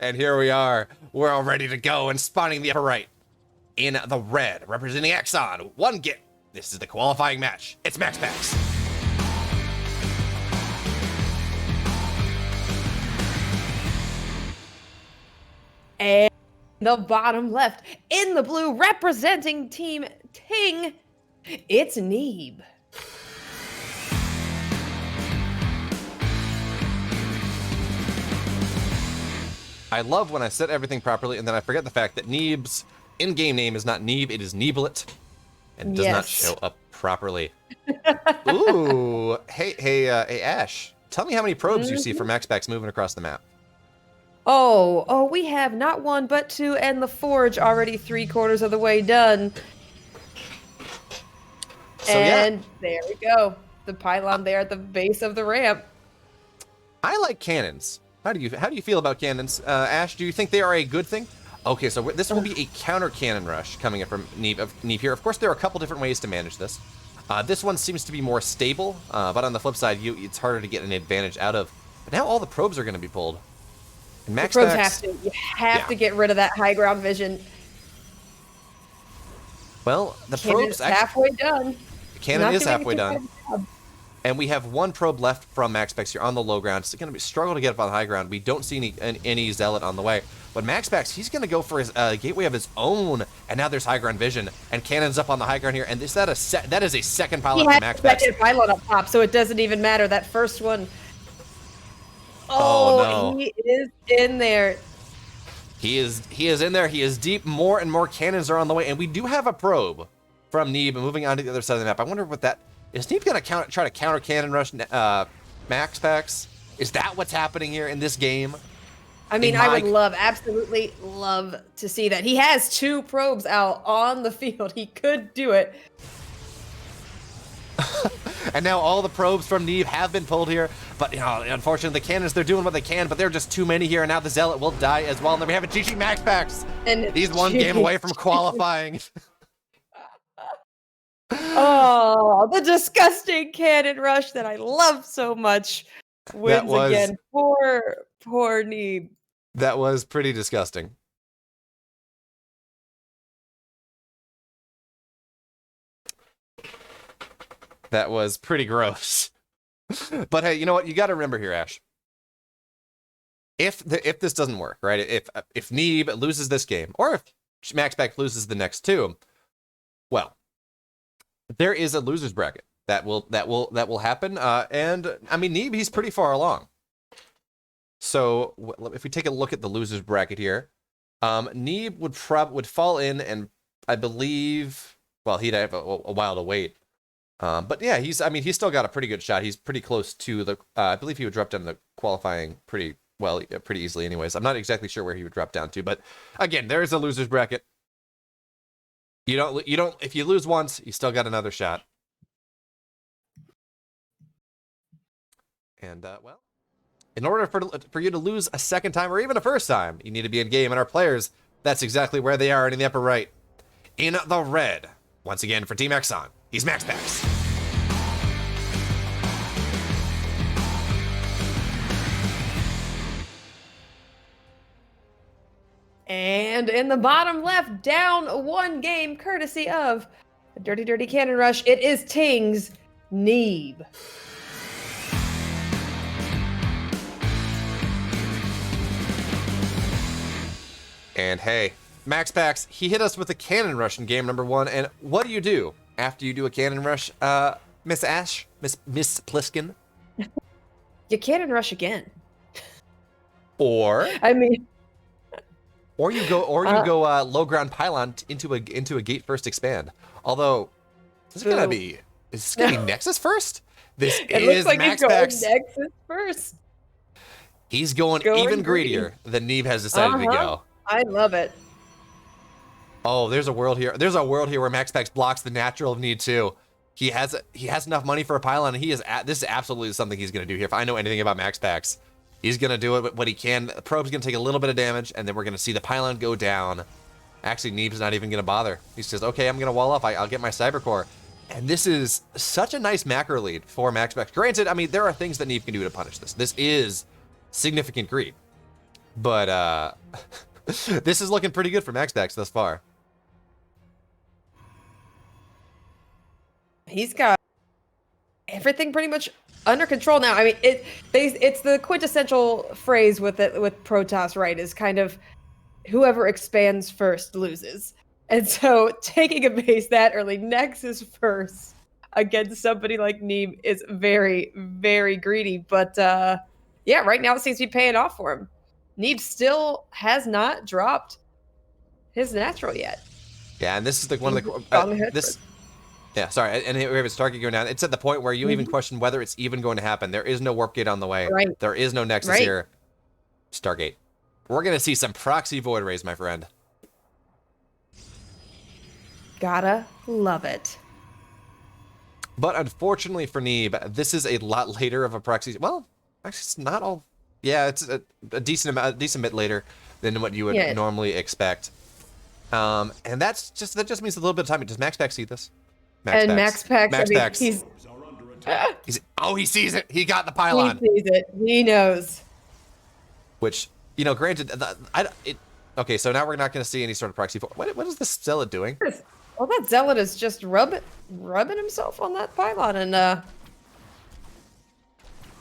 And here we are. We're all ready to go and spawning the upper right. In the red, representing Exxon. One get. This is the qualifying match. It's MaxPax. And the bottom left, in the blue, representing Team Ting, it's Neeb. I love when I set everything properly and then I forget the fact that Neeb's in-game name is not Neeb, it is Neeblet, and does not show up properly. Ooh, hey, Ash, tell me how many probes you see from MaxPax moving across the map. Oh, we have not one but two, and the forge already 3/4 of the way done. So, and there we go. The pylon there at the base of the ramp. I like cannons. How do you feel about cannons? Ash, do you think they are a good thing? Okay, so this will be a counter cannon rush coming in from Neeb here. Of course, there are a couple different ways to manage this. This one seems to be more stable, but on the flip side, it's harder to get an advantage out of. But now all the probes are going to be pulled. And MaxPax, probes have to get rid of that high ground vision. Well, the probes halfway done. The cannon is halfway done. And we have one probe left from MaxPax here on the low ground. It's going to struggle to get up on the high ground. We don't see any Zealot on the way. But MaxPax, he's going to go for his gateway of his own. And now there's high ground vision. And cannon's up on the high ground here. And that is a second pylon for MaxPax. Second pylon up top, so it doesn't even matter. That first one. Oh, no. He is in there. He is in there. He is deep. More and more cannons are on the way. And we do have a probe from Neeb moving on to the other side of the map. I wonder what that... Is Neeb going to try to counter cannon rush MaxPax? Is that what's happening here in this game? I mean, I would absolutely love to see that. He has two probes out on the field. He could do it. And now all the probes from Neeb have been pulled here. But, unfortunately, the cannons, they're doing what they can, but they're just too many here. And now the Zealot will die as well. And then we have a GG MaxPax. And he's one game away from qualifying. Oh, the disgusting cannon rush that I love so much wins again. Poor Neeb. That was pretty disgusting. That was pretty gross. But hey, you know what? You got to remember here, Ash. If this doesn't work, right? If Neeb loses this game, or if MaxPax loses the next two, well, there is a losers bracket that will happen. And I mean, Neeb, he's pretty far along. So if we take a look at the losers bracket here, Neeb would fall in, and I believe, well, he'd have a while to wait. But yeah, he's still got a pretty good shot. He's pretty close to the. I believe he would drop down the qualifying pretty easily. Anyways, I'm not exactly sure where he would drop down to, but again, there is a losers bracket. You don't. If you lose once, you still got another shot. And well, in order for you to lose a second time or even a first time, you need to be in game. And our players, that's exactly where they are in the upper right. In the red, once again for Team Exxon, he's MaxPax. And in the bottom left, down one game, courtesy of a dirty cannon rush, it is Ting's Neeb. And hey, MaxPax, he hit us with a cannon rush in game number 1. And what do you do after you do a cannon rush, Miss Ash, Miss Pliskin? You cannon rush again. Or I mean. Or you go low ground pylon into a gate first expand. Although this is gonna be Nexus first. This is like MaxPax. Nexus first. He's going even greedier than Neeb has decided to go. I love it. Oh, there's a world here. There's a world here where MaxPax blocks the natural of Neeb too. He has enough money for a pylon, and this is absolutely something he's gonna do here. If I know anything about MaxPax, he's going to do it what he can. The probe's going to take a little bit of damage, and then we're going to see the pylon go down. Actually, Neeb's not even going to bother. He says, okay, I'm going to wall off. I'll get my Cybercore. And this is such a nice macro lead for MaxPax. Granted, I mean, there are things that Neeb can do to punish this. This is significant greed. But this is looking pretty good for MaxPax thus far. He's got everything pretty much under control now. I mean, it's the quintessential phrase with Protoss, right? Is kind of whoever expands first loses. And so taking a base that early, Nexus first against somebody like Neeb is very, very greedy. But yeah, right now it seems to be paying off for him. Neeb still has not dropped his natural yet. Yeah, and this is one of the this. Yeah, sorry, and we have his target going down. It's at the point where you even question whether it's even going to happen. There is no warp gate on the way. Right. There is no Nexus here. Stargate. We're gonna see some proxy void rays, my friend. Gotta love it. But unfortunately for Neeb, this is a lot later of a proxy. Well, actually, it's not all. Yeah, it's a decent bit later than what you would normally expect. And that just means a little bit of time. Does MaxPax see this? MaxPax. And MaxPax, MaxPax. I mean, he sees it. He got the pylon. He sees it. He knows. Which, you know, granted, okay, so now we're not going to see any sort of proxy. What is this zealot doing? Well, that zealot is just rubbing himself on that pylon, and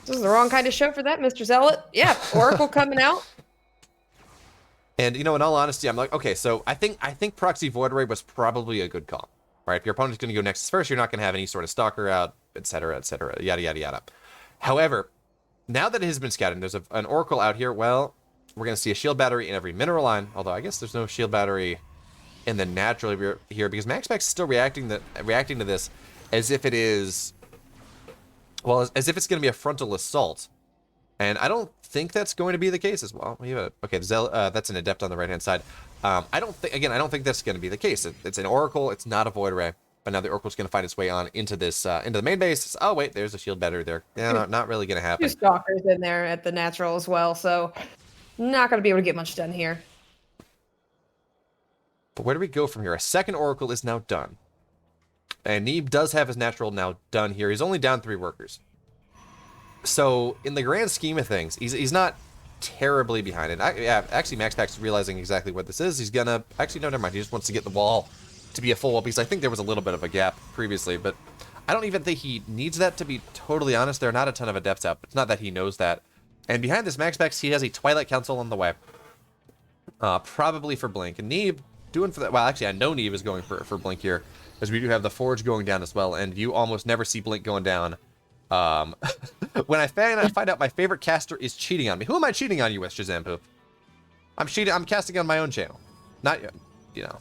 this is the wrong kind of show for that, Mr. Zealot. Yeah, Oracle coming out. And you know, in all honesty, I'm like, okay, so I think proxy void ray was probably a good call. Right? If your opponent's going to go Nexus first, you're not going to have any sort of stalker out, etc., yada yada yada. However, now that it has been scouted, there's an Oracle out here. Well, we're going to see a shield battery in every mineral line. Although I guess there's no shield battery in the natural here because MaxPax is still reacting to this as if it is, well, as if it's going to be a frontal assault. And I don't think that's going to be the case as well. We have that's an adept on the right hand side. I don't think that's going to be the case. It's an Oracle. It's not a void ray. But now the Oracle's going to find its way on into this into the main base. Oh wait, there's a shield battery there. Yeah, no, not really going to happen. Two stalkers in there at the natural as well, so not going to be able to get much done here. But where do we go from here? A second Oracle is now done, and Neeb does have his natural now done here. He's only down 3 workers. So in the grand scheme of things, he's not terribly behind it. Actually, MaxPax is realizing exactly what this is. He's gonna actually no, never mind. He just wants to get the wall to be a full wall because I think there was a little bit of a gap previously, but I don't even think he needs that, to be totally honest. There are not a ton of adepts out, but it's not that he knows that. And behind this MaxPax, he has a Twilight Council on the way, probably for Blink. And Neeb doing for that. Well, actually, I know Neeb is going for Blink here, as we do have the Forge going down as well, and you almost never see Blink going down. When I find out my favorite caster is cheating on me. Who am I cheating on you with, Shazam? I'm casting on my own channel. Not, you know.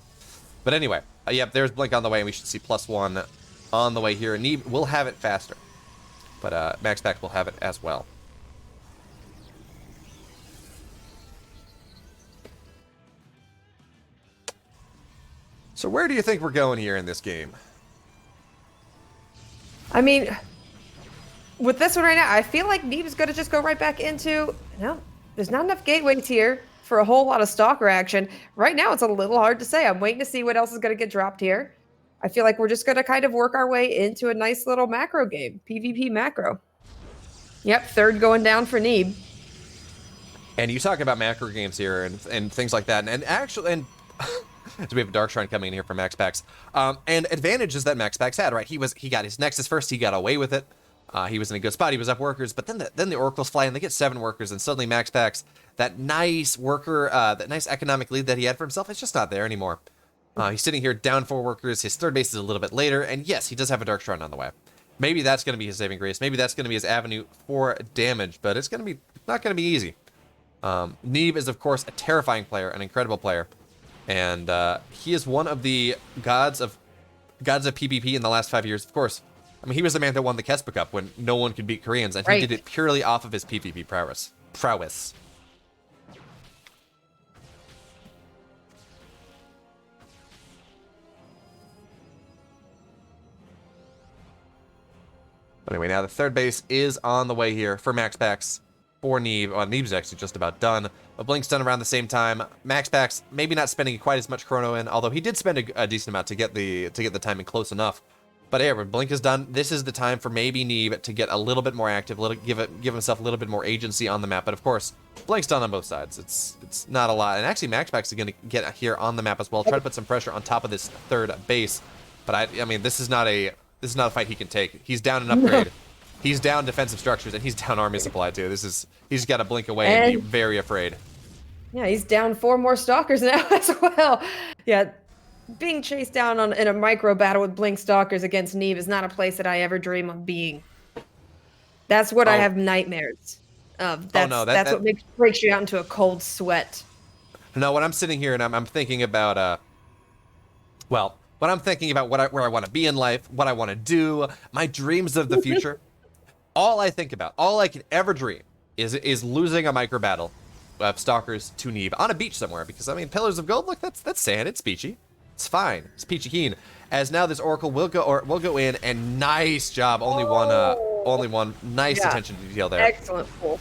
But anyway, yep, there's Blink on the way, and we should see +1 on the way here. And Neeb will have it faster. But MaxPax will have it as well. So where do you think we're going here in this game? I mean, with this one right now, I feel like Neeb is going to just go right back into, no, there's not enough gateways here for a whole lot of stalker action. Right now, it's a little hard to say. I'm waiting to see what else is going to get dropped here. I feel like we're just going to kind of work our way into a nice little macro game, PvP macro. Yep, 3rd going down for Neeb. And you talk about macro games here and things like that, and actually, so we have a Dark Shrine coming in here for MaxPax. And advantages that MaxPax had, right? He got his Nexus first, he got away with it. He was in a good spot, he was up workers, but then the Oracles fly and they get 7 workers, and suddenly MaxPax, that nice worker, that nice economic lead that he had for himself, it's just not there anymore. He's sitting here down 4 workers, his 3rd base is a little bit later, and yes, he does have a Dark Shrine on the way. Maybe that's going to be his saving grace, maybe that's going to be his avenue for damage, but it's not going to be easy. Neeb is, of course, a terrifying player, an incredible player. And he is one of the gods of PvP in the last 5 years. Of course, I mean, he was the man that won the Kespa Cup when no one could beat Koreans, and he did it purely off of his PvP prowess. But anyway, now the 3rd base is on the way here for MaxPax. For Neeb. Neeb's actually just about done. But Blink's done around the same time. MaxPax maybe not spending quite as much chrono in, although he did spend a decent amount to get the timing close enough. But yeah, when Blink is done, this is the time for maybe Neeb to get a little bit more active, give himself a little bit more agency on the map. But of course, Blink's done on both sides. It's not a lot. And actually, MaxPax is going to get here on the map as well, try to put some pressure on top of this third base. But I mean, this is not a fight he can take. He's down an upgrade. He's down defensive structures, and he's down army supply too. He's got to blink away and be very afraid. Yeah, he's down 4 more stalkers now as well. Yeah. Being chased down in a micro battle with Blink Stalkers against Neeb is not a place that I ever dream of being. That's what I have nightmares of. That's what breaks you out into a cold sweat. No, when I'm sitting here and I'm thinking about, when I'm thinking about where I want to be in life, what I want to do, my dreams of the future, all I think about, all I can ever dream is losing a micro battle of Stalkers to Neeb on a beach somewhere. Because, I mean, Pillars of Gold, look, that's sand, it's beachy. It's fine. It's peachy keen. As now this Oracle will go in, and nice job. Only one. Nice attention to detail there. Excellent pull.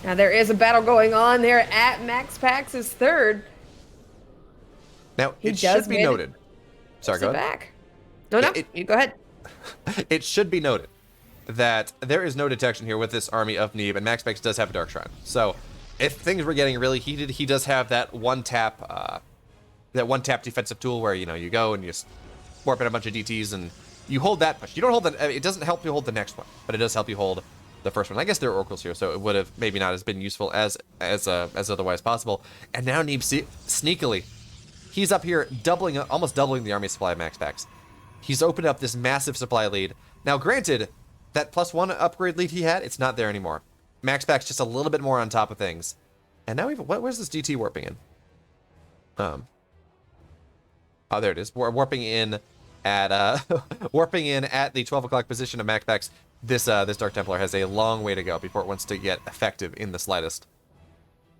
Now there is a battle going on there at MaxPax's third. Now it should be noted. Sorry, go ahead. No, you go ahead. It should be noted that there is no detection here with this army of Neeb, and MaxPax does have a Dark Shrine. So if things were getting really heated, he does have that one tap defensive tool where, you know, you go and you just warp in a bunch of DTs and you hold that push. You don't hold it doesn't help you hold the next one, but it does help you hold the first one. I guess there are oracles here, so it would have maybe not as been useful as otherwise possible. And now Neeb sneakily, he's up here almost doubling the army supply of MaxPax. He's opened up this massive supply lead. Now, granted, that +1 upgrade lead he had, it's not there anymore. MaxPax just a little bit more on top of things. And now where's this DT warping in? Oh, there it is. We're warping in at the 12 o'clock position of MaxPax. This Dark Templar has a long way to go before it wants to get effective in the slightest.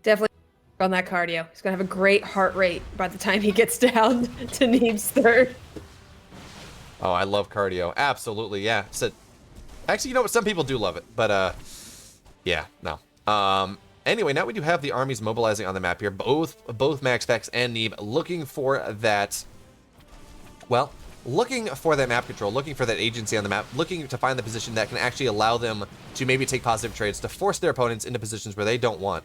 Definitely on that cardio. He's gonna have a great heart rate by the time he gets down to Neeb's third. Oh, I love cardio. Absolutely, yeah. So, actually, you know what? Some people do love it, but yeah, no. Anyway, now we do have the armies mobilizing on the map here. Both MaxPax and Neeb looking for that. Well, looking for that map control, looking for that agency on the map, looking to find the position that can actually allow them to maybe take positive trades, to force their opponents into positions where they don't want.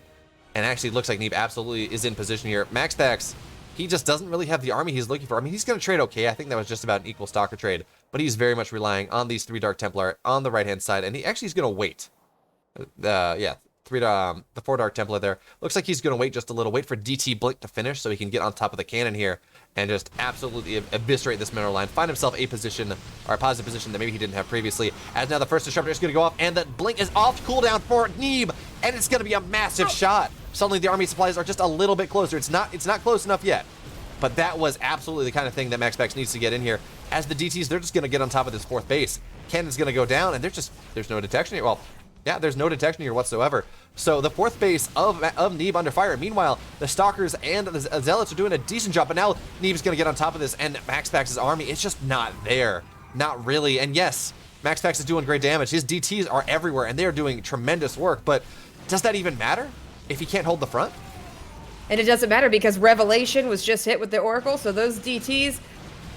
And actually, it looks like Neeb absolutely is in position here. MaxPax, he just doesn't really have the army he's looking for. I mean, he's going to trade okay. I think that was just about an equal Stalker trade. But he's very much relying on these 3 Dark Templar on the right-hand side. And he actually is going to wait. The 4 Dark Templar there. Looks like he's going to wait just a little. Wait for DT Blink to finish so he can get on top of the cannon here and just absolutely eviscerate this mineral line. Find himself a position, or a positive position that maybe he didn't have previously. As now the first disruptor is going to go off, and that Blink is off cooldown for Neeb, and it's going to be a massive shot. Suddenly the army supplies are just a little bit closer. It's not close enough yet. But that was absolutely the kind of thing that MaxPax needs to get in here. As the DTs, they're just going to get on top of this 4th base. Cannon's going to go down, and there's no detection here. Well, yeah, there's no detection here whatsoever. So the 4th base of Neeb under fire. Meanwhile, the Stalkers and the Zealots are doing a decent job, but now Neeb's going to get on top of this, and MaxPax's army is just not there. Not really. And yes, MaxPax is doing great damage. His DTs are everywhere, and they're doing tremendous work, but does that even matter if he can't hold the front? And it doesn't matter because Revelation was just hit with the Oracle, so those DTs,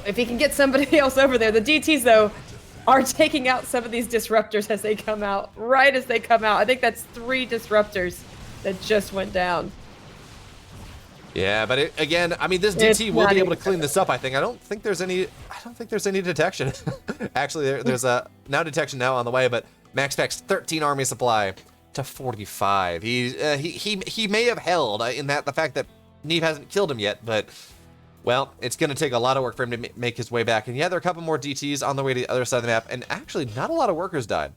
if he can get somebody else over there, the DTs, though, are taking out some of these disruptors as they come out, right as they come out. I think that's 3 disruptors that just went down. Yeah, but again, I mean, this DT will be able to clean this up, I think. I don't think there's any detection. Actually, there's a detection now on the way, but MaxPax 13 army supply to 45. He may have held in that the fact that Neeb hasn't killed him yet, but well, it's going to take a lot of work for him to make his way back. And yeah, there are a couple more DTs on the way to the other side of the map, and actually not a lot of workers died.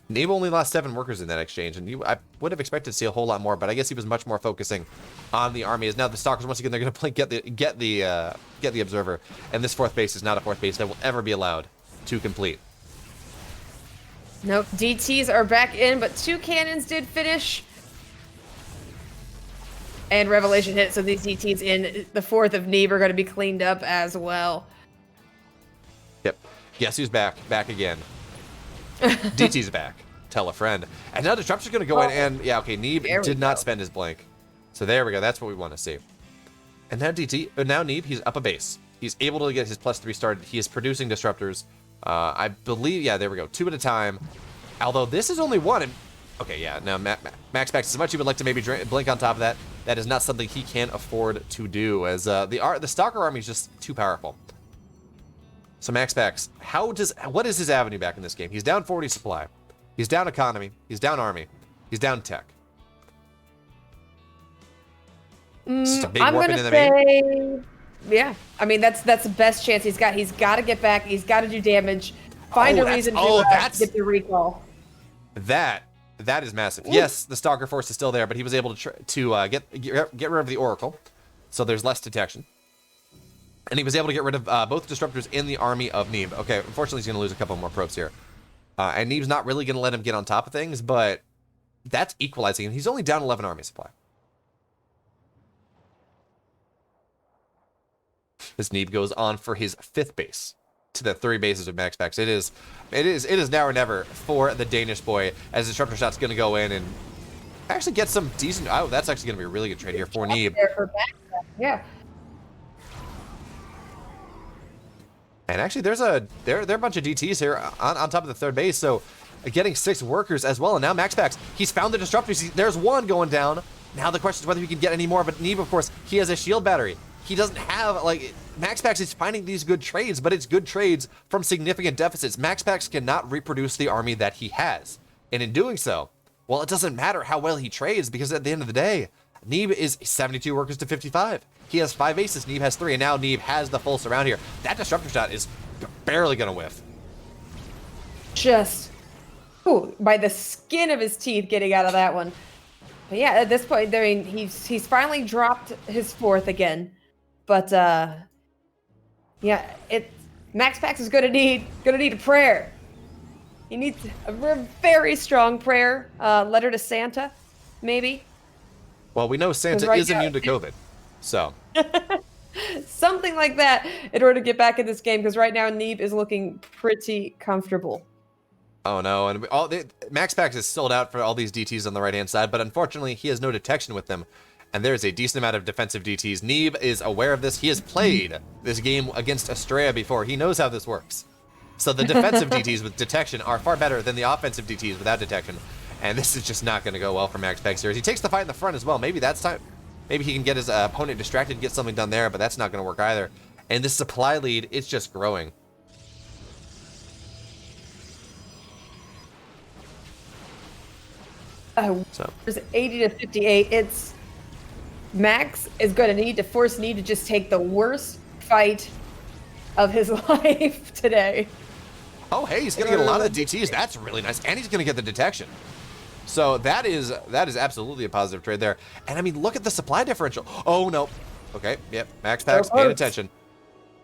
Neeb only lost 7 workers in that exchange, and I would have expected to see a whole lot more, but I guess he was much more focusing on the army. As now the Stalkers, once again, they're going to get the Observer, and this 4th base is not a 4th base that will ever be allowed to complete. Nope, DTs are back in, but 2 cannons did finish. And Revelation hit, so these DTs in the 4th of Neeb are going to be cleaned up as well. Yep. Guess who's back? Back again. DT's back. Tell a friend. And now Disruptor's going to go in and... Yeah, okay, Neeb did not spend his blink. So there we go. That's what we want to see. And now Neeb, he's up a base. He's able to get his +3 started. He is producing disruptors. I believe, yeah, there we go. 2 at a time. Although this is only 1. And, okay, yeah, no, MaxPax, as much as you would like to maybe blink on top of that, that is not something he can afford to do, as the Stalker army is just too powerful. So MaxPax, what is his avenue back in this game? He's down 40 supply. He's down economy. He's down army. He's down tech. Just a big I'm warping gonna in the main. say, yeah. I mean, that's the best chance he's got. He's got to get back. He's got to do damage. Find a reason to get the recall. That is massive. Ooh. Yes, the Stalker force is still there, but he was able to get rid of the Oracle, so there's less detection. And he was able to get rid of both disruptors in the army of Neeb. Okay, unfortunately, he's going to lose a couple more probes here. And Neeb's not really going to let him get on top of things, but that's equalizing. And he's only down 11 army supply. This Neeb goes on for his 5th base to the 3 bases of MaxPax. It is now or never for the Danish boy, as the disruptor shot's going to go in and actually get some decent. Oh, that's actually going to be a really good trade here for Neeb. Yeah. And actually, there are a bunch of DTs here on top of the 3rd base, so getting 6 workers as well. And now MaxPax, he's found the disruptors. There's 1 going down. Now the question is whether he can get any more. But Neeb, of course, he has a shield battery. He doesn't have, like, MaxPax is finding these good trades, but it's good trades from significant deficits. MaxPax cannot reproduce the army that he has. And in doing so, well, it doesn't matter how well he trades, because at the end of the day, Neeb is 72 workers to 55. He has 5 aces, Neeb has 3, and now Neeb has the full surround here. That disruptor shot is barely going to whiff. Just by the skin of his teeth getting out of that one. But yeah, at this point, I mean, he's finally dropped his 4th again. But yeah, MaxPax is gonna need a prayer. He needs a very strong prayer. Letter to Santa, maybe. Well, we know Santa is immune to COVID, so something like that in order to get back in this game. Because right now Neeb is looking pretty comfortable. Oh no, and MaxPax is sold out for all these DTs on the right hand side, but unfortunately he has no detection with them. And there's a decent amount of defensive DTs. Neeb is aware of this. He has played this game against Estrella before. He knows how this works. So the defensive DTs with detection are far better than the offensive DTs without detection. And this is just not going to go well for MaxPax here. He takes the fight in the front as well. Maybe that's time. Maybe he can get his opponent distracted and get something done there, but that's not going to work either. And this supply lead, it's just growing. There's 80 to 58. It's Max is going to need to force Neeb to just take the worst fight of his life today. Oh, hey, he's going to get a lot of the DTs. That's really nice. And he's going to get the detection. So that is absolutely a positive trade there. And I mean, look at the supply differential. Oh, no. Okay, yep. MaxPax, paying attention.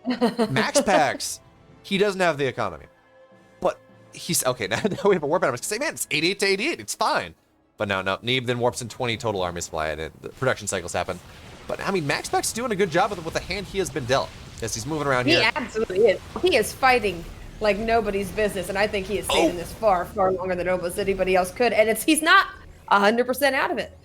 MaxPax, he doesn't have the economy. But he's, okay, now we have a warp out. I was going to say, man, it's 88 to 88. It's fine. But no, Neeb then warps in 20 total army supply, and the production cycles happen. But, I mean, MaxPax is doing a good job with the hand he has been dealt. Yes, he's moving around here. He absolutely is. He is fighting like nobody's business, and I think he is staying in this far, far longer than almost anybody else could. And he's not 100% out of it.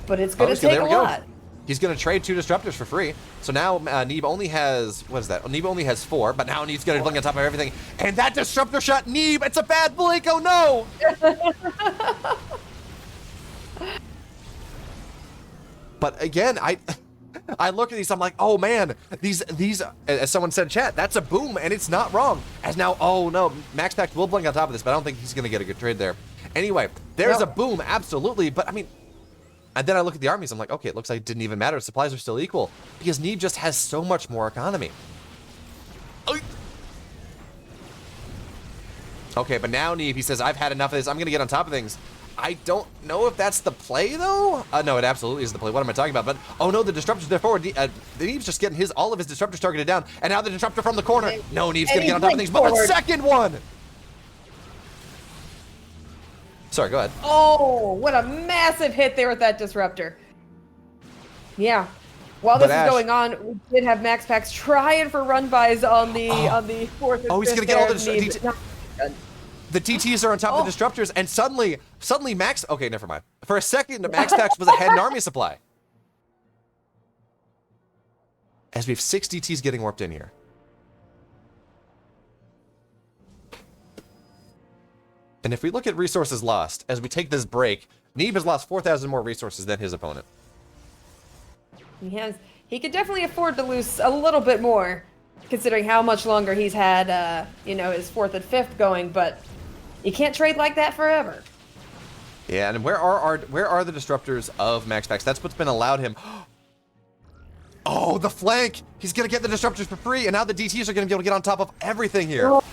But it's going to take a lot. He's going to trade 2 disruptors for free. So now Neeb only has, what is that? Neeb only has 4, but now Neeb's going to blink on top of everything. And that disruptor shot, Neeb, it's a bad blink, oh no! But again, I look at these, I'm like, oh man, these, as someone said in chat, that's a boom, and it's not wrong. As now, oh no, MaxPax will blink on top of this, but I don't think he's going to get a good trade there. Anyway, there's a boom, absolutely, but I mean, and then I look at the armies, I'm like, okay, it looks like it didn't even matter. Supplies are still equal, because Neeb just has so much more economy. Okay, but now Neeb, he says, I've had enough of this, I'm going to get on top of things. I don't know if that's the play, though. No, it absolutely is the play. What am I talking about? But, oh no, the disruptor's there forward. Neeb's just getting all of his disruptors targeted down. And now the disruptor from the corner. No, Neeb's going to get on top of things. But the second one! Sorry, go ahead. Oh, what a massive hit there with that disruptor. Yeah. While this is going on, we did have MaxPax trying for run-bys on the 4th and 5th. Oh, he's going to get all the... The TTs are on top of the disruptors, and suddenly Max... Okay, never mind. For a second, MaxPax was ahead in army supply. as we have 6 DTs getting warped in here. And if we look at resources lost, as we take this break, Neeb has lost 4,000 more resources than his opponent. He could definitely afford to lose a little bit more, considering how much longer he's had, you know, his 4th and 5th going, but you can't trade like that forever. Yeah, and where are the disruptors of MaxPax? That's what's been allowed him. Oh, the flank! He's gonna get the disruptors for free, and now the DTs are gonna be able to get on top of everything here. Oh.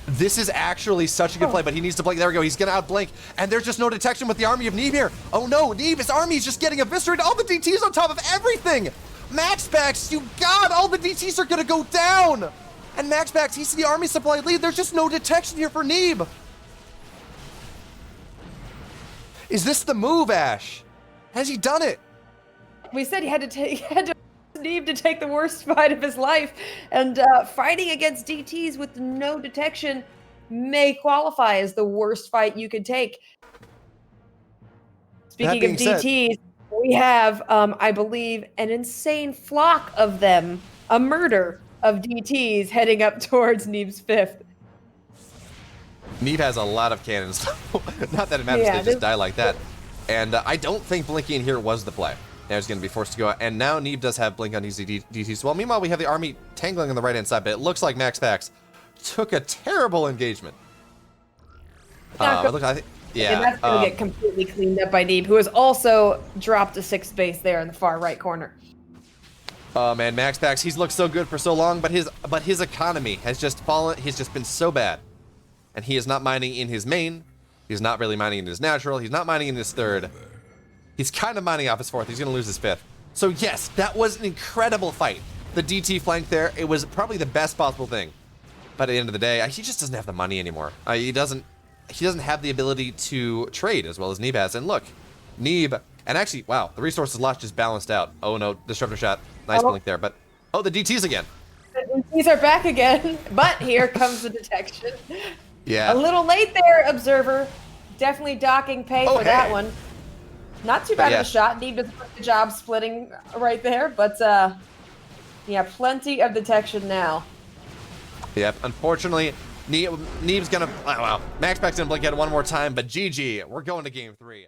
This is actually such a good play, but he needs to blink. There we go. He's gonna outblink, and there's just no detection with the army of Neeb here. Oh no, Neeb, his army is just getting eviscerated. All the DTs on top of everything. MaxPax, you god, all the DTs are gonna go down. And MaxPax, he's the army supply lead. There's just no detection here for Neeb. Is this the move, Ash? Has he done it? We said he had to Neeb to take the worst fight of his life, and fighting against DTs with no detection may qualify as the worst fight you could take. Speaking of DTs, we have, I believe, an insane flock of them, a murder of DTs heading up towards Neeb's 5th. Neeb has a lot of cannons. Not that it matters, they just die like that. And I don't think blinking here was the play. Now he's going to be forced to go out. And now Neeb does have blink on these DTs. Well, meanwhile, we have the army tangling on the right-hand side, but it looks like MaxPax took a terrible engagement. And that's going to get completely cleaned up by Neeb, who has also dropped a 6th base there in the far right corner. Oh man, MaxPax, he's looked so good for so long, but his economy has just fallen. He's just been so bad. And he is not mining in his main. He's not really mining in his natural. He's not mining in his 3rd. He's kind of mining off his 4th. He's going to lose his 5th. So yes, that was an incredible fight. The DT flank there, it was probably the best possible thing. But at the end of the day, he just doesn't have the money anymore. He doesn't have the ability to trade as well as Neeb has. And look, Neeb, and actually, wow, the resources lost just balanced out. Oh no, disruptor shot. Nice blink there, but oh, the DTs again. The DTs are back again, but here comes the detection. Yeah. A little late there, Observer. Definitely docking pay for that one. Not too bad of a shot. Neeb does a good job splitting right there, but yeah, plenty of detection now. Yep, unfortunately, Neeb's gonna, wow, MaxPax's gonna blink at it one more time, but GG, we're going to game 3.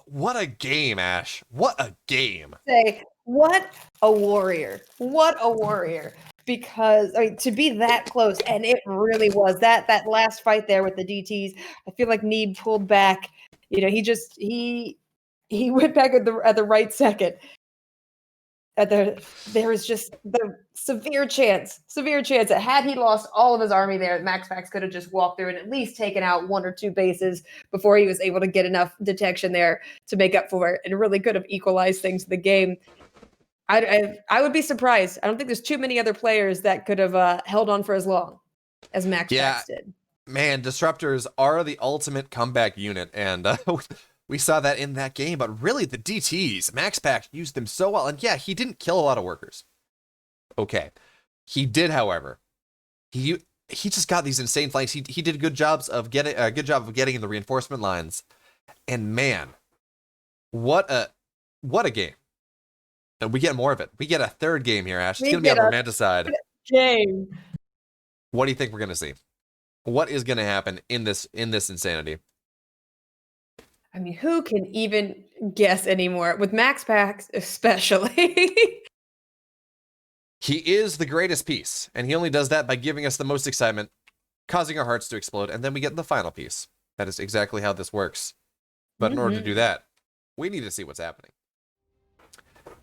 What a game, Ash. What a game. Say, what a warrior. What a warrior. Because, I mean, to be that close, and it really was, that last fight there with the DTs, I feel like Neeb pulled back. You know, he went back at the right second. There was just the severe chance that had he lost all of his army there, MaxPax could have just walked through and at least taken out 1 or 2 bases before he was able to get enough detection there to make up for it, and really could have equalized things in the game. I would be surprised. I don't think there's too many other players that could have held on for as long as MaxPax did. Man, disruptors are the ultimate comeback unit, and we saw that in that game. But really, the DTs, MaxPax used them so well, and yeah, he didn't kill a lot of workers. Okay, he did, however. He just got these insane flanks. He did good jobs of getting in the reinforcement lines, and man, what a game. And we get more of it. We get a 3rd game here, Ash. It's going to be on the romanticide. Game. What do you think we're going to see? What is going to happen in this insanity? I mean, who can even guess anymore? With MaxPax, especially. He is the greatest piece, and he only does that by giving us the most excitement, causing our hearts to explode, and then we get the final piece. That is exactly how this works. But in order to do that, we need to see what's happening.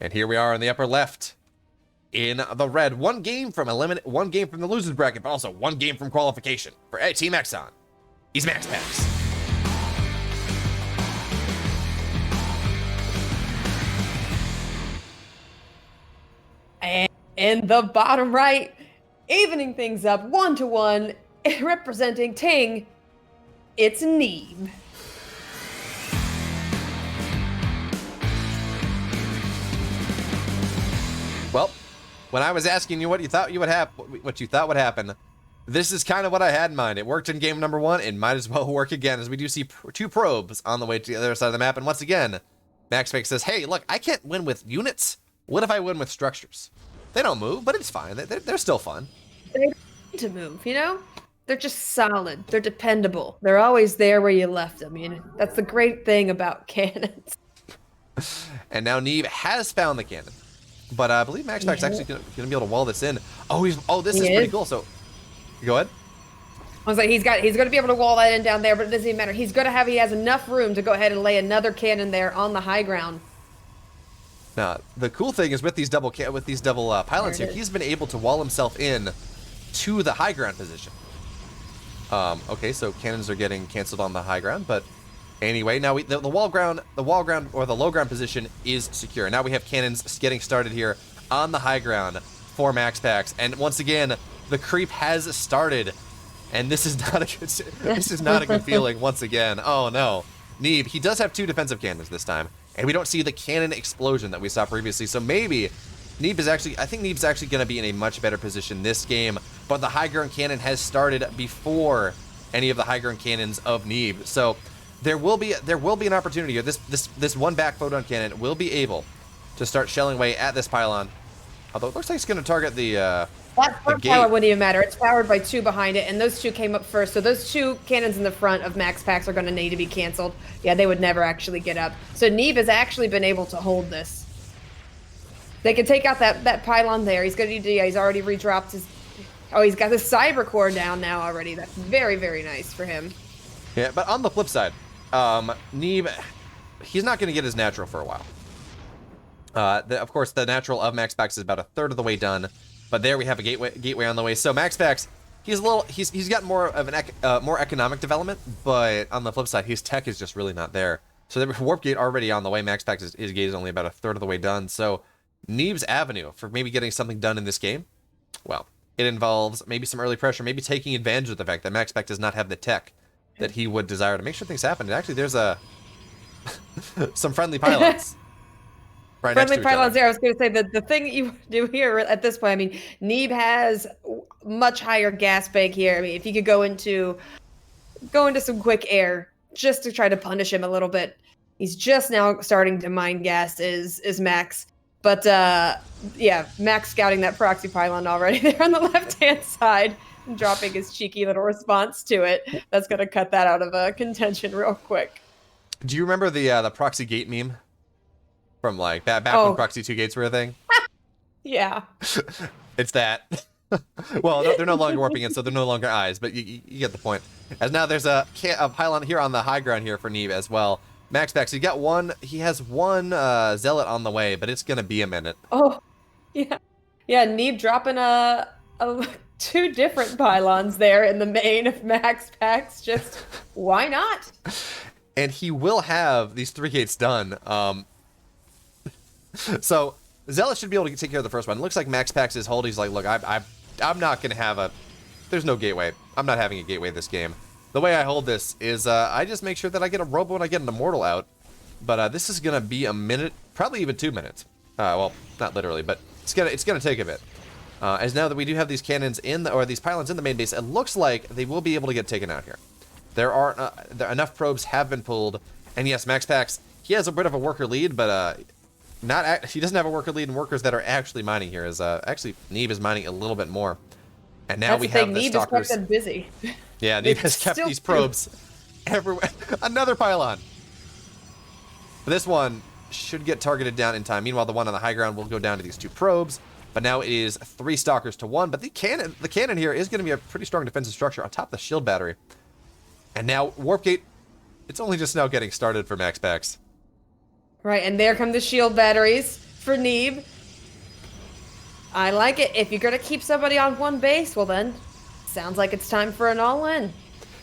And here we are in the upper left, in the red. One game from the losers bracket, but also 1 game from qualification for Team Exxon. He's MaxPax. And in the bottom right, evening things up 1-1, representing Ting, it's Neeb. Well, when I was asking you what you thought would happen, this is kind of what I had in mind. It worked in game number 1. It might as well work again, as we do see 2 probes on the way to the other side of the map. And once again, MaxPax says, hey, look, I can't win with units. What if I win with structures? They don't move, but it's fine. They're still fun. They don't need to move, you know? They're just solid. They're dependable. They're always there where you left them. You know, that's the great thing about cannons. And now Neeb has found the cannon. But I believe MaxPax actually going to be able to wall this in. Oh, this is pretty cool. So, go ahead. I was like, he's going to be able to wall that in down there, but it doesn't even matter. He has enough room to go ahead and lay another cannon there on the high ground. Now, the cool thing is with these double pylons here, he's been able to wall himself in to the high ground position. Okay, so cannons are getting canceled on the high ground, but anyway, now the wall ground or the low ground position is secure. Now we have cannons getting started here on the high ground for MaxPax, and once again, the creep has started, and this is not a good feeling once again. Oh no, Neeb, he does have 2 defensive cannons this time, and we don't see the cannon explosion that we saw previously. So maybe I think Neeb's actually going to be in a much better position this game, but the high ground cannon has started before any of the high ground cannons of Neeb. So there will be an opportunity here. This one back photon cannon will be able to start shelling away at this pylon. Although it looks like it's going to target the that pylon wouldn't even matter. It's powered by 2 behind it, and those 2 came up first. So those 2 cannons in the front of MaxPax are going to need to be canceled. Yeah, they would never actually get up. So Neeb has actually been able to hold this. They can take out that pylon there. He's he's already redropped his. Oh, he's got the cyber core down now already. That's very, very nice for him. Yeah, but on the flip side, Neeb, he's not going to get his natural for a while. Of course, the natural of MaxPax is about 1/3 of the way done, but there we have a gateway on the way. So MaxPax, he's got more of an more economic development, but on the flip side, his tech is just really not there. So the warp gate already on the way. MaxPax his gate is only about 1/3 of the way done. So Neeb's avenue for maybe getting something done in this game, well, it involves maybe some early pressure, maybe taking advantage of the fact that MaxPax does not have the tech that he would desire to make sure things happen. And actually, there's some friendly pylons. Right friendly pylons there. I was going to say that the thing you do here at this point, I mean, Neeb has much higher gas bank here. I mean, if you could go into some quick air just to try to punish him a little bit. He's just now starting to mine gas is Max. But yeah, Max scouting that proxy pylon already there on the left-hand side and dropping his cheeky little response to it. That's going to cut that out of contention real quick. Do you remember the proxy gate meme? From like back when proxy 2 gates were a thing? Yeah. It's that. Well, they're no longer warping in, so they're no longer eyes, but you get the point. As now there's a pylon here on the high ground here for Neeb as well. MaxPax, he has one zealot on the way, but it's gonna be a minute. Oh, yeah. Yeah, Neeb dropping 2 different pylons there in the main of MaxPax. Just, why not? And he will have these 3 gates done. So Zealot should be able to take care of the first one. It looks like MaxPax is hold. He's like, look, I'm not gonna have there's no gateway. I'm not having a gateway this game. The way I hold this is I just make sure that I get a robo and I get an immortal out. But this is gonna be a minute, probably even 2 minutes. Well, not literally, but it's gonna take a bit. As now that we do have these cannons these pylons in the main base, it looks like they will be able to get taken out here. There are enough probes have been pulled, and yes, MaxPax, he has a bit of a worker lead, but he doesn't have a worker lead in workers that are actually mining here. Actually Neeb is mining a little bit more, and now we have the stalkers. Neeb has kept them busy. Yeah, Neeb has kept these probes everywhere. Another pylon. This one should get targeted down in time. Meanwhile, the one on the high ground will go down to these 2 probes. But now it is 3 stalkers to 1. But the cannon here is going to be a pretty strong defensive structure on top of the shield battery. And now warp gate. It's only just now getting started for MaxPax. Right, and there come the shield batteries for Neeb. I like it. If you're going to keep somebody on one base, well then, sounds like it's time for an all-in.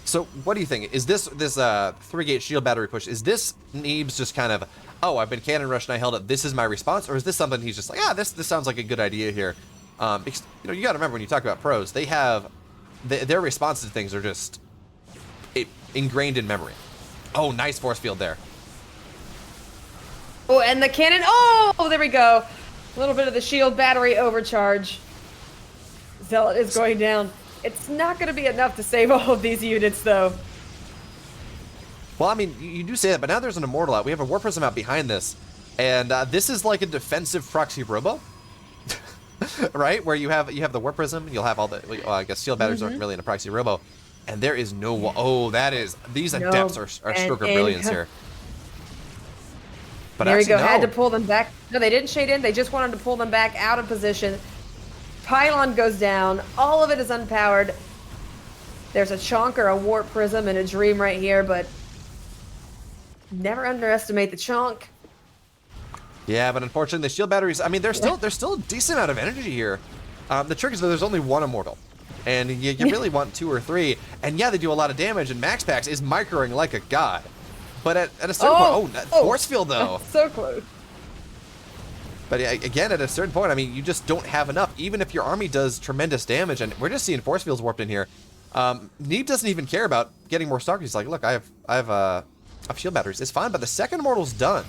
So what do you think? Is this 3-gate shield battery push, is this Neeb's just kind of, oh, I've been cannon rushed and I held it, this is my response? Or is this something he's just like, this sounds like a good idea here? Because, you got to remember when you talk about pros, they have, their responses to things are just ingrained in memory. Oh, nice force field there. Oh, and the cannon, oh, there we go. A little bit of the shield battery overcharge. Zealot is going down. It's not going to be enough to save all of these units, though. Well, I mean, you do say that, but now there's an immortal out. We have a war prism out behind this, and this is like a defensive proxy robo. right? Where you have the warp prism, you'll have all the I guess shield batteries aren't really in a proxy robo, and there is no that is these adepts are stroke of brilliance here. But there we actually, go. no. Had to pull them back. No, they didn't shade in. They just wanted to pull them back out of position. Pylon goes down. All of it is unpowered. There's a chonk or a warp prism and a dream right here, but never underestimate the chonk. Yeah, but unfortunately, the shield batteries. I mean, there's still a decent amount of energy here. The trick is that there's only one immortal, and you really want 2 or 3. And yeah, they do a lot of damage. And MaxPax is microing like a god. But at a certain point, force field though. So close. But again, at a certain point, I mean, you just don't have enough. Even if your army does tremendous damage, and we're just seeing force fields warped in here. Neeb doesn't even care about getting more stalkers. He's like, look, I have shield batteries. It's fine, but the second immortal's done.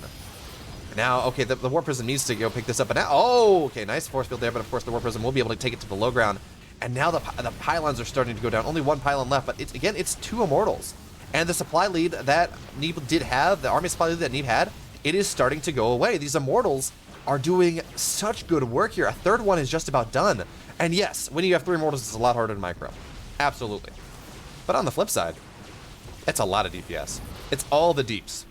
Now, okay, the warp prism needs to go pick this up. But now, okay, nice force field there. But of course, the warp prism will be able to take it to the low ground. And now the pylons are starting to go down. Only 1 pylon left, but it's 2 immortals. And the supply lead that Neeb did have, the army supply lead that Neeb had, it is starting to go away. These immortals are doing such good work here. A third one is just about done. And yes, when you have 3 immortals, it's a lot harder to micro. Absolutely. But on the flip side, it's a lot of DPS. It's all the deeps.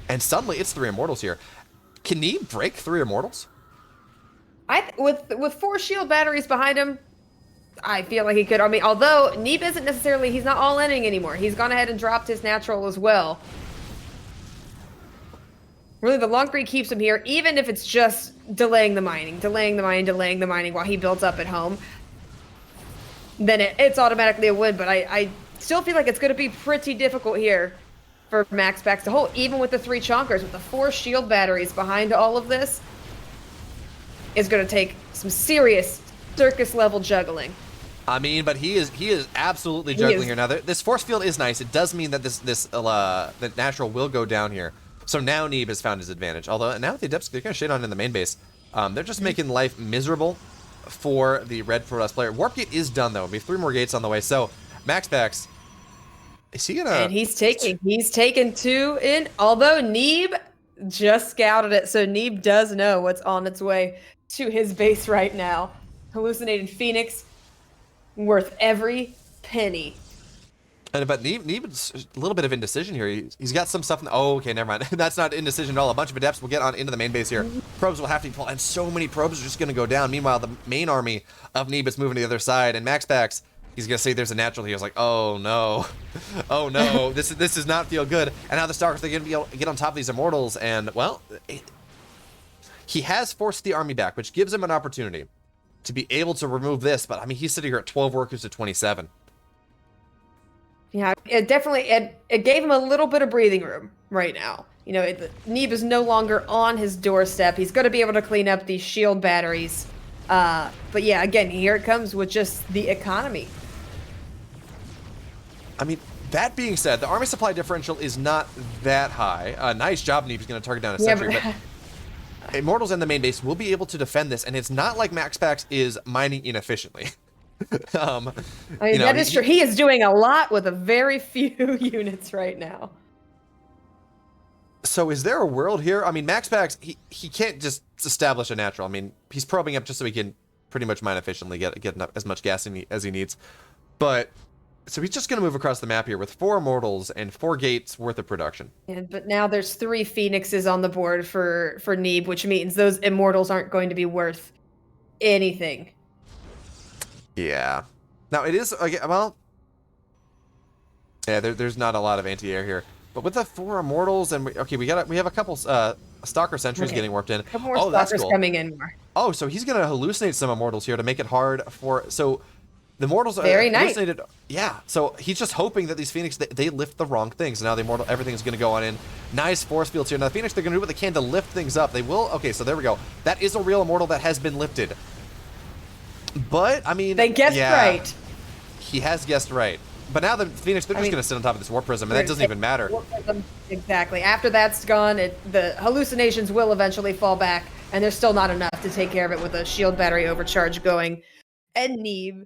And suddenly, it's 3 immortals here. Can Neeb break 3 immortals? With 4 shield batteries behind him, I feel like he could. I mean, although Neeb isn't necessarily, he's not all-inning anymore. He's gone ahead and dropped his natural as well. Really, the long greed keeps him here, even if it's just delaying the mining while he builds up at home. Then it's automatically a win, but I still feel like it's going to be pretty difficult here for MaxPax to hold, even with the 3 chonkers, with the 4 shield batteries behind all of this. Is going to take some serious circus-level juggling. I mean, but he is absolutely juggling here. Now, this force field is nice. It does mean that the natural will go down here. So now Neeb has found his advantage. Although now with the adepts, they're going to shade on in the main base. They're just making life miserable for the red Protoss player. Warp gate is done though. We have 3 more gates on the way. So MaxPax, is he gonna? And he's taken 2 in. Although Neeb just scouted it, so Neeb does know what's on its way to his base right now. Hallucinated Phoenix, worth every penny. But Neeb's a little bit of indecision here. He's got some stuff. Okay, never mind. That's not indecision at all. A bunch of adepts will get on into the main base here. Probes will have to be pulled, and so many probes are just going to go down. Meanwhile, the main army of Neeb is moving to the other side, and MaxPax, he's going to say there's a natural here. He's like, oh no, oh no, this does not feel good. And now the Stalkers, they're going to be able to get on top of these immortals, and well, he has forced the army back, which gives him an opportunity to be able to remove this. But I mean, he's sitting here at 12 workers to 27. Yeah, it definitely it gave him a little bit of breathing room right now. You know, Neeb is no longer on his doorstep. He's going to be able to clean up these shield batteries. But yeah, again, here it comes with just the economy. I mean, that being said, the army supply differential is not that high. Nice job, Neeb. He's going to target down a sentry, but Immortals and the main base will be able to defend this, and it's not like MaxPax is mining inefficiently. I mean, that is true. He is doing a lot with a very few units right now. So is there a world here? I mean, MaxPax, he can't just establish a natural. I mean, he's probing up just so he can pretty much mine efficiently, get as much gas as he needs. But so he's just going to move across the map here with 4 Immortals and 4 gates worth of production. But now there's 3 Phoenixes on the board for Neeb, which means those Immortals aren't going to be worth anything. Yeah. Now it is, well, yeah, there's not a lot of anti-air here. But with the 4 Immortals and, we have a couple Stalker Sentries getting warped in. A couple more Stalkers coming in more. Oh, so he's going to hallucinate some Immortals here to make it hard for, so the Immortals are very nice. Hallucinated. Yeah, so he's just hoping that these Phoenix, they lift the wrong things. Now the Immortal, everything's going to go on in. Nice force fields here. Now the Phoenix, they're going to do what they can to lift things up. They will, okay, so there we go. That is a real Immortal that has been lifted. But, I mean, they guessed right. He has guessed right. But now the Phoenix, they're just going to sit on top of this Warp Prism, and that doesn't even matter. Exactly. After that's gone, the hallucinations will eventually fall back, and there's still not enough to take care of it with a shield battery overcharge going. And Neeb